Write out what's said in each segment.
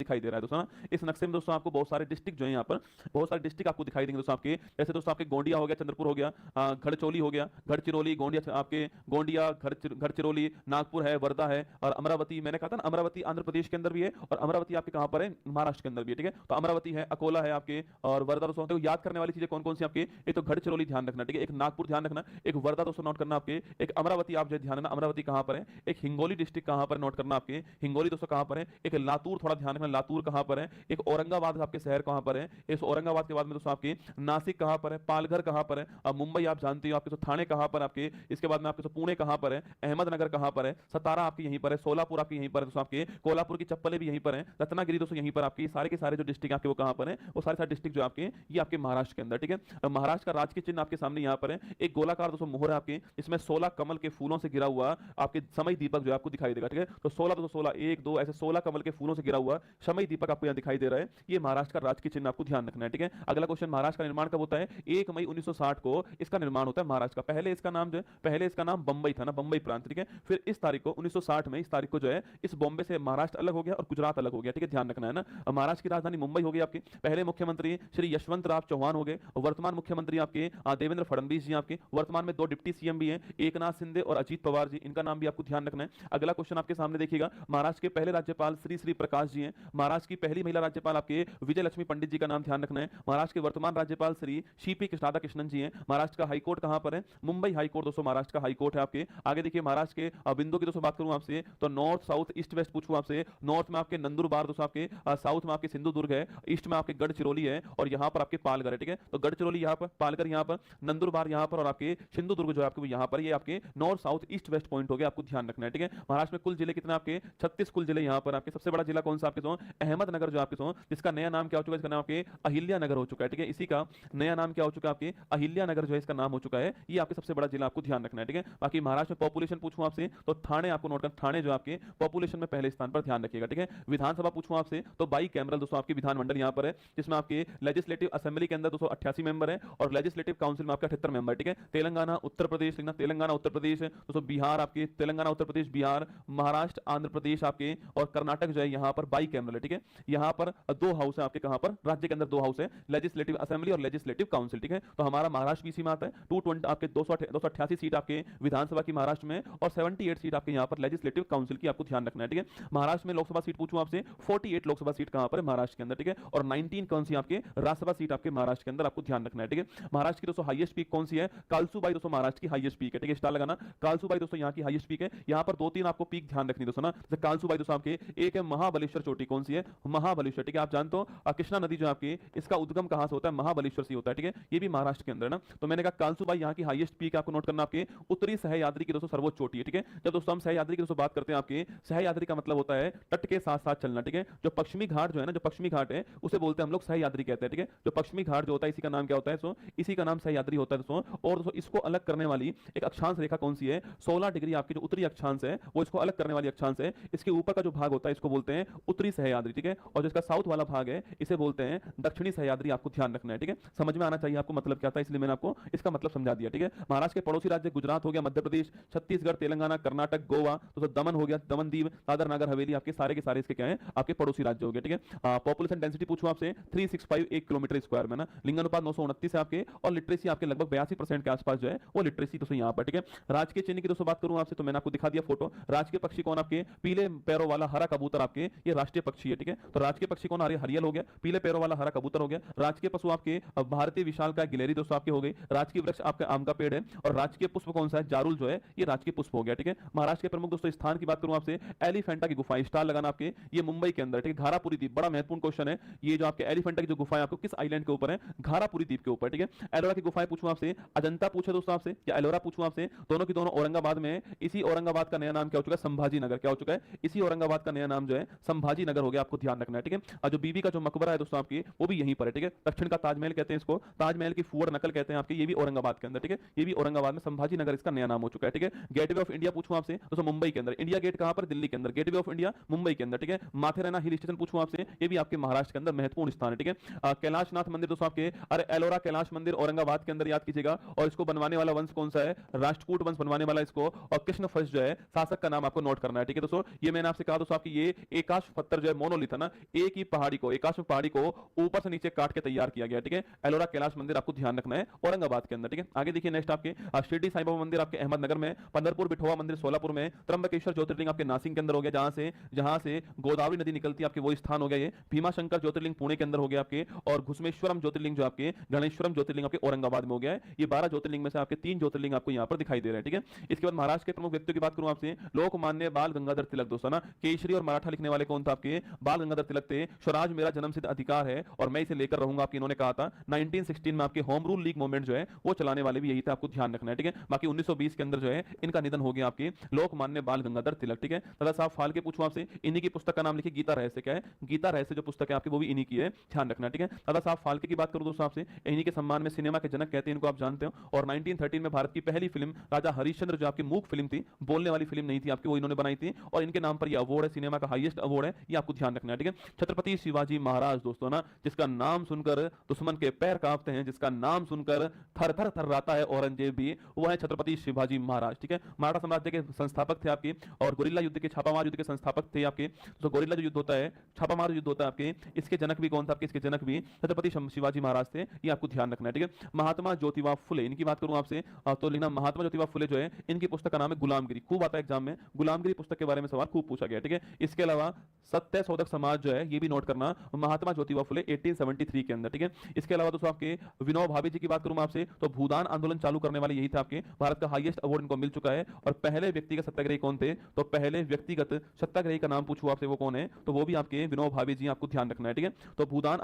दिखाई दे रहा है दोस्तों ना। इस नक्शे में दोस्तों आपको बहुत सारे डिस्ट्रिक्ट जो है यहाँ पर बहुत सारे डिस्ट्रिक्ट आपको दिखाई देंगे दोस्तों आपके। जैसे दोस्तों आपके गोंडिया हो गया, चंद्रपुर हो गया, गढ़चौली हो गया, गढ़चिरौली, गोंडिया आपके गोंडिया, गढ़चिरौली, नागपुर है, वर्धा है और अमरावती। मैंने कहा था ना अमरावती आंध्र प्रदेश के अंदर भी है और अमरावती आपके कहां पर है, महाराष्ट्र के अंदर भी है। ठीक है, तो अमरावती है, अकोला है आपके और वर्धा। दोस्तों तो याद करने वाली चीजें कौन कौन सी आपके, एक तो गढ़चिरौली ध्यान रखना, ठीक है, एक नागपुर ध्यान रखना, एक वर्धा दोस्तों नोट करना आपके, एक अमरावती आप जो ध्यान रखना अमरावती कहां पर है, एक हिंगोली डिस्ट्रिक्ट कहां पर नोट करना आपके, हिंगोली दोस्तों कहां पर है, एक लातूर थोड़ा ध्यान रखना लातूर कहां पर है, एक औरंगाबाद आपके शहर कहां पर है, इस औरंगाबाद के बाद में दोस्तों आपके नासिक कहां पर है, पालघर कहां पर है, अब मुंबई आप जानते हो आपके तो थाने कहां पर आपके, इसके बाद में आपके तो पुणे कहां पर है, अहमदनगर कहां पर है, सतारा आपके यहीं पर है, सोलापुर आपके यहीं पर है दोस्तों आपके, कोल्हापुर की चप्पलें भी यहीं पर है, रत्नागिरी दोस्तों यहीं पर आपके, सारे के सारे जो डिस्ट्रिक्ट आपके वो कहां पर है, वो सारे सारे डिस्ट्रिक्ट जो आपके ये आपके महाराष्ट्र के अंदर। ठीक है, महाराष्ट्र का राजकीय चिन्ह आपके सामने यहां पर है, एक गोलाकार दोस्तों मोहर है आपके, इसमें 16 कमल के फूलों से गिरा हुआ आपके समय दीपक जो आपको दिखाई देगा। ठीक है, तो 16 दोस्तों 16 1 2 ऐसे 16 कमल के फूलों से गिरा हुआ समय दीपक आपको यहां दिखाई दे रहा है, ये महाराष्ट्र का राजकीय चिन्ह आपको ध्यान रखना है। ठीक है, अगला क्वेश्चन, महाराष्ट्र का निर्माण कब होता है? 1 मई 1960 को इसका निर्माण होता है महाराष्ट्र का। पहले इसका नाम जो है, पहले इसका नाम बंबई था ना, बंबई प्रांत। ठीक है, फिर इस तारीख को 1960 में इस तारीख को जो है इस बॉम्बे से महाराष्ट्र अलग हो गया और गुजरात अलग हो गया। ठीक है, ध्यान रखना है ना। महाराष्ट्र की राजधानी मुंबई हो गई आपकी। पहले मुख्यमंत्री श्री यशवंत राव चौहान हो गए, वर्तमान मुख्यमंत्री आपके देवेंद्र फडणवीस जी आपके, वर्तमान में 2 डिप्टी सीएम भी हैं, एकनाथ शिंदे और अजीत पवार जी, इनका नाम भी आपको ध्यान रखना है। अगला क्वेश्चन आपके सामने देखिएगा, महाराष्ट्र के पहले राज्यपाल श्री श्री प्रकाश जी हैं, महाराष्ट्र की पहली महिला राज्यपाल आपके विजय लक्ष्मी पंडित जी का नाम ध्यान रखना है। महाराष्ट्र के वर्तमान राज्यपाल श्री सीपी राधाकृष्णन जी हैं। महाराष्ट्र का हाईकोर्ट कहां पर है? मुंबई हाईकोर्ट दोस्तों महाराष्ट्र का हाईकोर्ट है आपके। आगे देखिए, महाराष्ट्र के बिंदु की दोस्तों बात करूं आपसे तो नॉर्थ साउथ ईस्ट वेस्ट पूछूं आपसे, नॉर्थ में आपके नंदुरबार दोस्तों आपके, साउथ में आपके सिंधुदुर्ग है, ईस्ट में आपके गढ़चिरौली है और यहां पर आपके पालघर है। ठीक है, तो गढ़चिरौली यहां पर, पालघर यहां पर, नंदुरबार यहां पर और आपके सिंधुदुर्ग जो है आपके यहां पर, ये आपके north south east west point हो गया, आपको ध्यान रखना है। ठीक है, महाराष्ट्र में कुल जिले कितने आपके? 36 कुल जिले यहां पर आपके। सबसे बड़ा जिला कौन सा आपके सो? अहमदनगर जो आपके सो, जिसका नया नाम क्या हो चुका है? इसका नाम आपके अहिल्या नगर हो चुका है। ठीक है, इसी का नया नाम क्या हो चुका है आपके? अहिल्या नगर जो है इसका नाम हो चुका है, ये आपके सबसे बड़ा जिला, आपको ध्यान रखना है। ठीक है, बाकी महाराष्ट्र में पॉपुलेशन पूछूं आपसे तो थाने आपको नोट करना, थाने जो आपके पॉपुलेशन में पहले स्थान पर, ध्यान रखिएगा। ठीक है, विधानसभा पूछूं आपसे तो बाई कैमरल दोस्तों आपकी विधानमंडल यहां पर है, जिसमें आपके लेजिस्लेटिव असेंबली के अंदर 288 मेंबर है और लेजिस्लेटिव काउंसिल में आपका 78 मेंबर। ठीक है, तेलंगाना उत्तर प्रदेश लिखना, तेलंगाना उत्तर प्रदेश दोस्तों, बिहार आपके, तेलंगाना उत्तर प्रदेश बिहार, महाराष्ट्र आंध्र प्रदेश आपके और कर्नाटक जो है यहां पर बाई कैमरल है। ठीक है, यहां पर 2 हाउस है आपके, कहां पर? राज्य के अंदर 2 हाउस है, लेजिस्लेटिव असेंबली और लेजिस्लेटिव काउंसिल। ठीक है, तो हमारा महाराष्ट्र भी इसी में आता है। 220 आपके 288 सीट आपके विधानसभा की महाराष्ट्र में और 78 सीट आपके यहां पर लेजिस्लेटिव काउंसिल की, आपको ध्यान रखना है। ठीक है, महाराष्ट्र में लोकसभा सीट पूछूं आपसे, 48 लोकसभा सीट कहां पर है? महाराष्ट्र के अंदर। ठीक है, और 19 कौन सी आपके? राज्यसभा सीट आपके महाराष्ट्र के अंदर, आपको ध्यान रखना है। ठीक है, महाराष्ट्र की दोस्तों हाईएस्ट पीक कौन सी है? कालसूबाई दोस्तों महाराष्ट्र की हाईएस्ट पीक है। ठीक है, स्टार लगाना, कालसूबाई दोस्तों यहां की हाईएस्ट पीक है। यहां पर 2-3 आपको पीक ध्यान रखनी दोस्तों ना, जैसे कालसूबाई दोस्तों आपके, एक है महाबलेश्वर चोटी, कौन सी है? महाबलेश्वर। ठीक है, आप जानते हो कृष्णा नदी जो आपकी, इसका उद्गम कहां से होता है? महाबलेश्वर से होता है। ठीक है, ये भी महाराष्ट्र के अंदर ना, तो मैंने कहा कालसूबाई यहां की हाईएस्ट पीक आपको नोट करना, आपके उत्तरी सहयाद्री की दोस्तों सर्वोच्च चोटी है। ठीक है, जब दोस्तों हम सहयाद्री की दोस्तों बात करते हैं, आपके सहयाद्री का मतलब होता है तट के साथ साथ चलना। ठीक है, जो पश्चिमी घाट जो है ना, जो पश्चिमी घाट है उसे बोलते हैं हम लोग सहयाद्री कहते हैं। ठीक है, जो पश्चिमी घाट जो होता है इसी का नाम क्या होता है? सो इसी का नाम सहयाद्री होता है दोस्तों। और दोस्तों इसको अलग करने वाली एक अक्षांश रेखा कौन सी है? 16 डिग्री आपकी जो उत्तरी अक्षांश है वो इसको अलग करने वाली अक्षांश है। इसके ऊपर का जो भाग होता है इसको बोलते हैं उत्तरी सहयाद्री। ठीक है, और जिसका साउथ वाला भाग है इसे बोलते हैं दक्षिणी सहयाद्री, आपको ध्यान रखना है। ठीक है, समझ में आना चाहिए आपको मतलब क्या था, इसलिए मैंने आपको इसका मतलब समझा दिया। ठीक है, महाराष्ट्र के पड़ोसी राज्य गुजरात हो गया, मध्य प्रदेश, छत्तीसगढ़, तेलंगाना, कर्नाटक, गोवा, तो दमन हो गया, दमन दीव, दादर नगर हवेली, आपके सारे के सारे इसके क्या है? आपके पड़ोसी राज्य हो गए। ठीक है, पॉपुलेशन डेंसिटी पूछूं आपसे 365 1 किलोमीटर स्क्वायर में ना, लिंगानुपात 929 है आपके और लिटरेसी आपके लगभग 82% के आसपास जो है वो लिटरेसी दोस्तों यहां पर। ठीक है, राजकीय चिन्ह की दोस्तों बात करूं आपसे तो मैंने आपको दिखा दिया फोटो। राजकीय पक्षी कौन? आपके पीले पैरों वाला हरा कबूतर, आपके ये राष्ट्रीय पक्षी है। ठीक है, तो राजकीय पक्षी कौन? हरियल हो गया, पीले पैरों वाला हरा कबूतर हो गया। राजकीय पशु आपके भारतीय विशालकाय गिलहरी दोस्तों आपके हो गई। राजकीय वृक्ष आपका आम का पेड़ है और राजकीय पुष्प कौन सा है? जारुल जो है ये राजकीय पुष्प हो गया। ठीक है, महाराष्ट्र के प्रमुख दोस्तों स्थान की बात करूं आपसे, एलिफेंटा की गुफा, स्टार लगाना आपके, ये मुंबई के अंदर। ठीक है, घारापुरी द्वीप, बड़ा महत्वपूर्ण क्वेश्चन है ये, जो आपके एलिफेंटा की जो गुफा है आपको किस आइलैंड के ऊपर है? घारापुरी द्वीप के ऊपर। ठीक है, एलोरा की गुफाएं पूछूं आपसे, अजंता पूछे दोस्तों आपसे या एलोरा पूछूं आपसे, दोनों की दोनों औरंगाबाद में है। इसी औरंगाबाद का नया नाम क्या हो चुका है? संभाजी नगर। क्या हो चुका है? इसी औरंगाबाद का नया नाम जो है संभाजी नगर हो गया, आपको ध्यान रखना है। ठीक है, और जो बीबी का जो मकबरा है दोस्तों आपकी वो भी यहीं पर है। ठीक है, दक्षिण का ताजमहल कहते हैं इसको, ताजमहल की फुअर नकल कहते हैं आपके, ये भी औरंगाबाद के अंदर। ठीक है, ये भी औरंगाबाद में संभाजी नगर इसका नया नाम हो चुका है। ठीक है, गेटवे ऑफ इंडिया पूछूं आपसे दोस्तों मुंबई के अंदर, इंडिया गेट कहां पर? दिल्ली के अंदर, गेटवे ऑफ इंडिया मुंबई के अंदर। ठीक है, माथेरान हिल स्टेशन पूछूं आपसे, ये भी आपके महाराष्ट्र के अंदर महत्वपूर्ण स्थान है। ठीक है, कैलाशनाथ मंदिर दोस्तों आपके, अरे एलोरा कैलाश मंदिर औरंगाबाद के अंदर, याद कीजिएगा। और इसको बनवाने वाला वंश कौन सा है? राष्ट्रकूट वंश बनवाने वाला इसको, और कृष्ण फर्स्ट जो है शासक का नाम आपको नोट करना है। ठीक है दोस्तों, ये मैंने आपसे कहा दोस्तों आपकी ये एकाश पत्थर जो है है मोनोलिथ है ना, एक ही पहाड़ी को, एकाश्म पहाड़ी को ऊपर से नीचे काट के तैयार किया गया, ठीक है। एलोरा कैलाश मंदिर आपको ध्यान रखना है औरंगाबाद के अंदर, ठीक है। आगे देखिए नेक्स्ट आपके शिरडी साईं बाबा मंदिर आपके अहमदनगर में, पंढरपुर बिठोवा मंदिर सोलापुर में, त्र्यंबकेश्वर ज्योतिर्लिंग आपके नासिक के अंदर हो गया, जहां से गोदावरी नदी निकलती है आपके वो स्थान हो गया ये। भीमाशंकर ज्योतिर्लिंग पुणे के अंदर हो गया आपके, और घुसमेश्वरम ज्योतिर्लिंग जो आपके गणेश्वरम ज्योतिर्लिंग आपके औरंगाबाद में हो गया है। ये 12 ज्योतिर्लिंग में से आपके 3 ज्योतिर्लिंग आपको यहाँ पर दिखाई दे रहे हैं, ठीक है। इसके बाद महाराष्ट्र के प्रमुख व्यक्तियों की बात करूं आपसे, लोकमान्य बाल गंगाधर तिलक दोस्तों ना, केसरी और मराठा लिखने वाले कौन था आपके, बाल गंगाधर तिलक थे। स्वराज मेरा जन्मसिद्ध अधिकार है और मैं इसे लेकर रहूंगा, आपके इन्होंने कहा था। 1916 में आपके होम रूल लीग मूवमेंट जो है वो चलाने वाले भी यही थे, आपको ध्यान रखना है, ठीक है। बाकी 1920 के अंदर जो है इनका निधन हो गया आपके लोकमान्य बाल गंगाधर तिलक, ठीक है। दादा साहब फाल्के पूछूं आपसे, इन्हीं की पुस्तक का नाम लिखिए, गीता रहस्य। क्या है? गीता रहस्य जो पुस्तक है आपकी वो भी इन्हीं की है, ध्यान रखना, ठीक है। दादा साहब फाल्के की बात करूं दोस्तों आपसे, इन्हीं के सम्मान में सिनेमा के जनक कहते हैं इनको, आप जानते हो। और 1913 में भारत की पहली फिल्म राजा हरिश्चंद्र जो आपकी मूक फिल्म थी, बोलने वाली फिल्म नहीं थी आपकी, वो इन्होंने बनाई थी, और इनके नाम पर ये अवार्ड है, सिनेमा का हाईएस्ट अवार्ड है, ये आपको ध्यान रखना है, ठीक है। छत्रपति शिवाजी महाराज दोस्तों ना, जिसका नाम सुनकर दुश्मन के पैर कांपते हैं, जिसका नाम सुनकर थर थर थर्राता है औरंगजेब भी, वो है छत्रपति शिवाजी महाराज, ठीक है। मराठा साम्राज्य के संस्थापक थे आपके, और गोरिल्ला युद्ध के, छापामार युद्ध के संस्थापक थे आपके। तो गोरिल्ला जो युद्ध होता है, छापामार युद्ध होता है आपके, इसके जनक भी कौन था आपके, इसके जनक भी छत्रपति शिवाजी महाराज थे, ये आपको ध्यान रखना है, ठीक है। महात्मा ज्योतिबा फुले, इनकी बात करूं आपसे तो लिखना महात्मा ज्योतिबा फुले जो है, इनकी पुस्तक का नाम है गुलामगिरी, खूब आता है एग्जाम में, गुलामगिरी पुस्तक के बारे में सवाल खूब पूछा गया, ठीक है। इसके अलावा सत्य शोधक समाज जो है, ये भी नोट करना, महात्मा ज्योतिबा फुले 1873 के अंदर, ठीक है। इसके अलावा दोस्तों आपके विनोबा भावे जी की बात करूं आपसे, तो भूदान आंदोलन चालू करने वाले यही थे आपके, भारत का हाईएस्ट अवार्ड इनको मिल चुका है। और पहले व्यक्तिगत सत्याग्रही कौन थे, तो पहले व्यक्तिगत सत्याग्रही का नाम पूछूं आपसे वो कौन है, तो वो भी आपके विनोबा भावे जी, आपको ध्यान रखना है, ठीक है। तो भूदान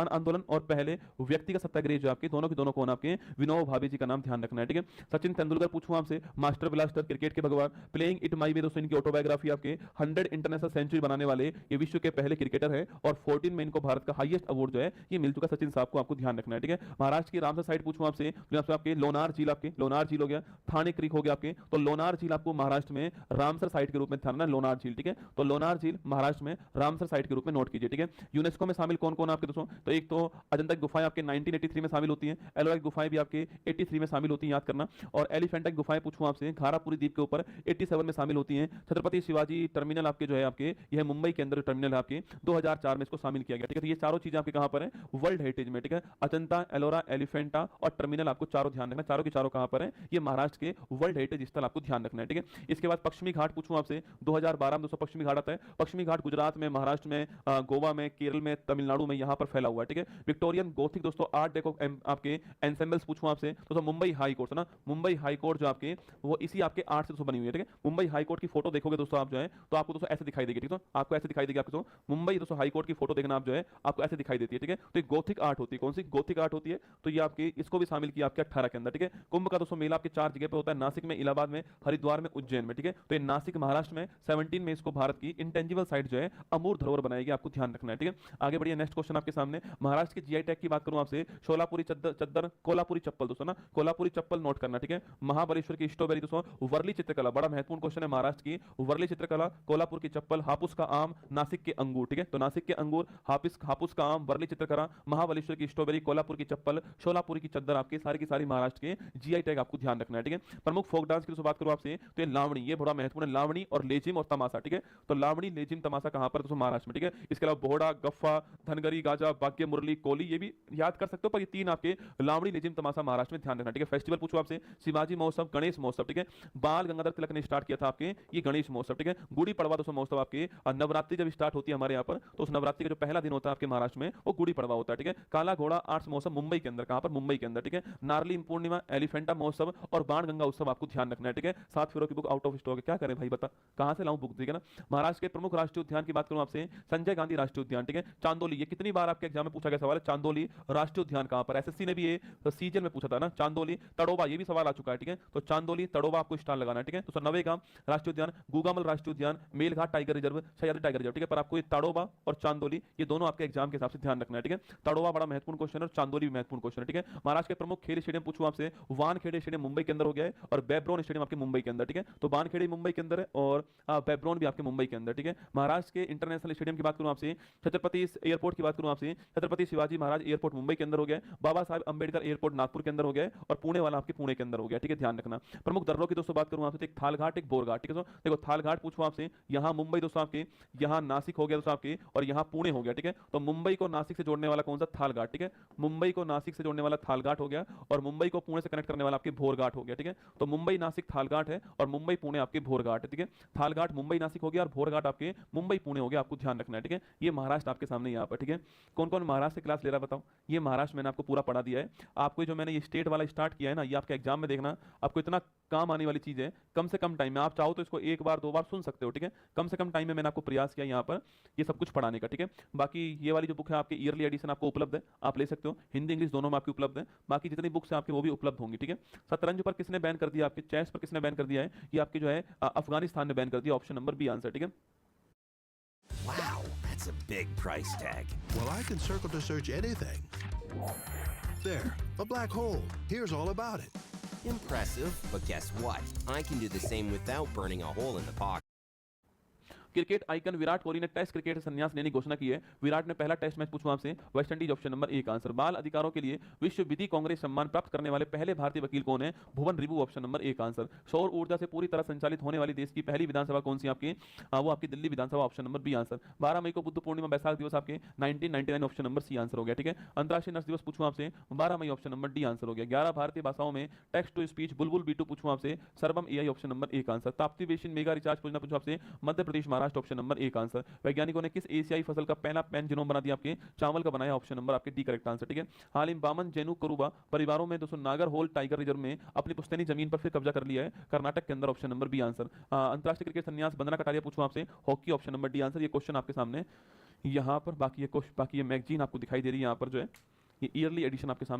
आंदोलन और पहले व्यक्तिगत सत्याग्रही जो आपके दोनों के दोनों कौन आपके, विनोबा भावे जी का नाम ध्यान रखना है, ठीक है। सचिन तेंदुलकर पूछूं आपसे, मास्टर ब्लास्टर, क्रिकेट के भगवान, प्लेइंग इट माई वे दोस्तों इनकी ऑटोबायोग्राफी आपके, 100 इंटरनेशनल सेंचुरी बनाने वाले ये विश्व के पहले क्रिकेटर है, और 14 में इनको भारत का हाईएस्ट अवार्ड जो है ये मिल चुका सचिन साहब को, आपको ध्यान रखना है, ठीक है। महाराष्ट्र की रामसर साइड पूछूं आपसे, तो आपके लोनार झील, आपके लोनार झील हो गया, थाने क्रीक हो गया आपके, तो लोनार झील आपको महाराष्ट्र में रामसर साइट के रूप में ध्यान, लोनार झील, ठीक है। तो लोनार झील महाराष्ट्र में रामसर साइट के रूप में नोट कीजिए, ठीक है। यूनेस्को में शामिल कौन कौन आपके दोस्तों, तो एक तो अजंता की गुफाएं आपके 1983 में शामिल होती हैं, एलोरा की गुफाएं भी आपके 83 में शामिल होती हैं, याद करना। और एलिफेंटा की गुफाएं पूछूं आपसे, घारापुरी द्वीप के ऊपर 87 में शामिल होती हैं। छत्रपति शिवाजी टर्मिनल आपके जो है आपके, यह मुंबई के अंदर टर्मिनल है आपके, 2004 में इसको शामिल किया गया, ठीक है। तो ये चारों चीजें आपके कहां पर है, वर्ल्ड हेरिटेज में, ठीक है। अजंता, एलोरा, एलिफेंटा और टर्मिनल, आपको चारों ध्यान रखना, चारों के चारों कहां पर है, ये महाराष्ट्र के वर्ल्ड हेरिटेज स्थल, आपको ध्यान रखना है, ठीक है। इसके बाद पश्चिमी घाट पूछूं आपसे, 2012 में दोस्तों पश्चिमी घाट आता है। पश्चिमी घाट गुजरात में, महाराष्ट्र में, गोवा में, केरल में, तमिलनाडु में, यहां पर फैला हुआ है, ठीक है। विक्टोरियन गोथिक दोस्तों आर्ट डेको आपके एंसेंबल्स पूछूं आपसे, तो मुंबई हाई कोर्ट ना, मुंबई हाई कोर्ट जो आपके वो इसी आपके आर्ट से दोस्तों बनी हुई है, ठीक है। मुंबई हाई कोर्ट की फोटो देखोगे दोस्तों आप जो है, तो आपको दोस्तों ऐसे दिखाई देगी, ठीक है। आपको ऐसे दिखाई देगी, आपको मुंबई दोस्तों हाई कोर्ट की फोटो देखना आप जो है, आपको ऐसे दिखाई देती है, ठीक है। तो गोथिक आर्ट होती है, कौन सी गोथिक आर्ट होती है, तो ये आपके इसको भी शामिल किया आपके 18 के अंदर, ठीक है। कुंभ का दोस्तों मेला आपके 4 जगह पे होता है, नासिक में, इलाहाबाद में, हरिद्वार में, उज्जैन में, ठीक है। तो ये नासिक महाराष्ट्र में, 17 में इसको भारत की इंटेंजिबल साइट जो है अमूर धरोहर बनाएगी, आपको ध्यान रखना है, ठीक है। आगे बढ़िए, नेक्स्ट क्वेश्चन आपके सामने, महाराष्ट्र की जीआई टैग की बात करूं आपसे, शोलापुरी चद्दर, कोल्हापुरी चप्पल दोस्तों ना, कोल्हापुरी चप्पल नोट करना, ठीक है। महाबलेश्वर की स्ट्रॉबेरी दोस्तों, वर्ली चित्रकला, बड़ा महत्वपूर्ण क्वेश्चन है महाराष्ट्र की, वर्ली चित्रकला, कोल्हापुर की चप्पल, हापुस का आम, नासिक के अंगूर, ठीक है। तो नासिक के अंगूर, हापुस का आम, वर्ली चित्रकला, महाबलेश्वर की स्ट्रॉबेरी, कोल्हापुर की चप्पल, शोलापुरी की चद्दर, आपके सारी की सारी महाराष्ट्र के जीआई टैग, आपको ध्यान रखना है, ठीक है। प्रमुख फोक डांस की बात करूं आपसे, तो ये लावणी, ये बड़ा महत्वपूर्ण है, लावणी और लेजिम और तमाशा, ठीक है। तो लावणी, लेजिम, तमाशा कहां पर, दोस्तों महाराष्ट्र में, ठीक है। इसके अलावा बोहड़ा, गफ्फा, धनगरी, गाजा, बाग्य मुरली, कोली, ये भी याद कर सकते हो, पर ये तीन आपके लावणी, लेजिम, तमाशा महाराष्ट्र में ध्यान रखना, ठीक है। फेस्टिवल पूछो आपसे, शिवाजी महोत्सव, गणेश महोत्सव, ठीक है। बाल गंगाधर तिलक ने स्टार्ट किया था आपके ये गणेश महोत्सव, ठीक है। गुड़ी पड़वा दोस्तों महोत्सव आपके, नवरात्रि जब स्टार्ट होती है हमारे यहाँ पर, तो उस नवरात्रि का जो पहला दिन होता है आपके महाराष्ट्र में, वो गुड़ी पड़वा होता है, ठीक है। काला घोड़ा आर्ट्स महोत्सव मुंबई के अंदर, कहां पर, मुंबई के अंदर, ठीक है। नारली पूर्णिमा, एलिफेंटा महोत्सव और बाण गंगा उत्सव, आपको ध्यान रखना है, ठीक है। 7 फेरों की बुक आउट ऑफ स्टॉक है, क्या करें भाई बता, कहां से लाऊं बुक, ठीक है ना। महाराष्ट्र के प्रमुख राष्ट्रीय उद्यान की बात करूं आपसे, संजय गांधी राष्ट्रीय उद्यान, ठीक है। चांदोली, ये कितनी बार आपके एग्जाम में पूछा गया सवाल है, चांदोली राष्ट्रीय उद्यान कहां पर, एसएससी ने भी ये सीजन में पूछा था ना, चांदोली। तड़ोबा, ये भी सवाल आ चुका है, ठीक है। तो चांदोली, तड़ोबा आपको स्टार लगाना है, ठीक है। तो नवेगांव राष्ट्रीय उद्यान, गुगामल राष्ट्रीय उद्यान, Melghat tiger reserve, Sahyadri tiger reserve, ठीक है। पर आपको ये तड़ोबा और चांदोली, ये दोनों आपके एग्जाम के हिसाब से ध्यान रखना है, ठीक है। तड़ोबा बड़ा महत्वपूर्ण क्वेश्चन है और चांदोली भी महत्वपूर्ण क्वेश्चन है, ठीक है। महाराष्ट्र के प्रमुख खेल स्टेडियम पूछूं आपसे, वानखेड़े स्टेडियम मुंबई के अंदर हो गया है, और बेब्रोन स्टेडियम आपके मुंबई के अंदर, ठीक है। तो वानखेड़े मुंबई के अंदर है और बेब्रोन भी आपके मुंबई के अंदर, ठीक है। महाराष्ट्र के इंटरनेशनल स्टेडियम की बात करूं आपसे, छत्रपति एयरपोर्ट की बात करूं आपसे, छत्रपति शिवाजी महाराज एयरपोर्ट मुंबई के अंदर हो गया, बाबा साहब अंबेडकर एयरपोर्ट नागपुर के अंदर हो गया, और पुणे वाला आपके पुणे के अंदर हो गया, ठीक है, ध्यान रखना। प्रमुख दर्रों की दोस्तों बात करूं आपसे, एक थालघाट, एक बोरघाट, ठीक है। देखो थालघाट पूछूं आपसे, यहां मुंबई दोस्तों आपके, यहां यहाँ नासिक हो गया दोस्तों आपके, और यहाँ पुणे हो गया, ठीक है। तो मुंबई को नासिक से जोड़ने वाला कौन सा? थालघाट, ठीक है। मुंबई को नासिक से जोड़ने वाला थालघाट हो गया, और मुंबई को पुणे से कनेक्ट करने वाला आपके भोरघाट हो गया, ठीक है। तो मुंबई नासिक थालघाट है, और मुंबई पुणे आपके भोरघाट है, ठीक है। थालघाट मुंबई नासिक हो गया, और भोरघाट आपके मुंबई पुणे हो गया, आपको ध्यान रखना है, ठीक है। ये महाराष्ट्र आपके सामने यहाँ पर, ठीक है। कौन कौन महाराष्ट्र से क्लास ले रहा है बताओ? ये महाराष्ट्र मैंने आपको पूरा पढ़ा दिया है। आपको जो मैंने ये स्टेट वाला स्टार्ट किया है ना, ये आपके एग्जाम में देखना, आपको इतना काम आने वाली चीज है। कम से कम टाइम में आप चाहो तो इसको एक बार दो बार सुन सकते हो, ठीक है। कम से कम टाइम में मैंने आपको प्रयास किया यहाँ पर ये सब कुछ पढ़ाने का, ठीक है। बाकी ये वाली जो बुक है आपके ईयरली एडिशन आपको उपलब्ध है, आप ले सकते हो, हिंदी इंग्लिश दोनों में आपकी उपलब्ध है। बाकी जितनी बुक्स है आपके वो भी उपलब्ध होंगी, ठीक है। शतरंज पर किसने बैन कर दिया? आपके चेस पर किसने बैन कर दिया है? ये आपके जो है अफगानिस्तान ने बैन कर दिया। ऑप्शन नंबर बी आंसर, ठीक है। Wow, that's a big price tag. Well, I can circle to search anything. There, a black hole. Here's all about it. Impressive, but guess what? I can do the same without burning a hole in the pocket. Cricket icon Virat Kohli ने test cricket से संन्यास लेने की घोषणा की है। विराट ने पहला टेस्ट मैच पूछूं आपसे, वेस्ट इंडीज, ऑप्शन नंबर एक आंसर। बाल अधिकारों के लिए विश्व विधि कांग्रेस सम्मान प्राप्त करने वाले पहले भारतीय वकील कौन है? भुवन रिबू, ऑप्शन नंबर एक आंसर। सौर ऊर्जा से पूरी तरह संचालित होने वाली देश की पहली विधानसभा कौन सी आपकी? वो आपकी दिल्ली विधानसभा, ऑप्शन नंबर बी आंसर। 12 मई को बुद्ध पूर्णिमा बैसाख दिवस आपके 1999, ऑप्शन नंबर सी आंसर हो गया, ठीक है। अंतर्राष्ट्रीय नर्स दिवस पूछूं आपसे 12 मई, ऑप्शन नंबर डी आंसर हो गया। 11 भारतीय भाषाओं में टेक्स्ट टू स्पीच बुलबुल बीटू पूछूं आपसे, सर्वम एआई, ऑप्शन नंबर एक answer. Tapti basin mega recharge परियोजना पूछूं आपसे, मध्य प्रदेश महाराष्ट्र, ऑप्शन नंबर एक आंसर। वैज्ञानिकों ने किस एशियाई फसल का पहला पेन जीनोम बना दिया? आपके चावल का बनाया, ऑप्शन नंबर आपके डी करेक्ट आंसर, ठीक है। हाल ही बामन जेनु करुबा परिवारों में दोस्तों नागर होल टाइगर रिजर्व में अपनी पुश्तैनी जमीन पर फिर कब्जा कर लिया है, कर्नाटक के अंदर, ऑप्शन नंबर बी आंसर। अंतर्राष्ट्रीय क्रिकेट संन्यास वंदना कटारिया पूछूं आपसे, hockey, option number D answer. ये क्वेश्चन आपके सामने यहाँ पर, बाकी ये मैगजीन आपको दिखाई दे रही है यहाँ पर जो है, ये ईयरली एडिशन आपके सामने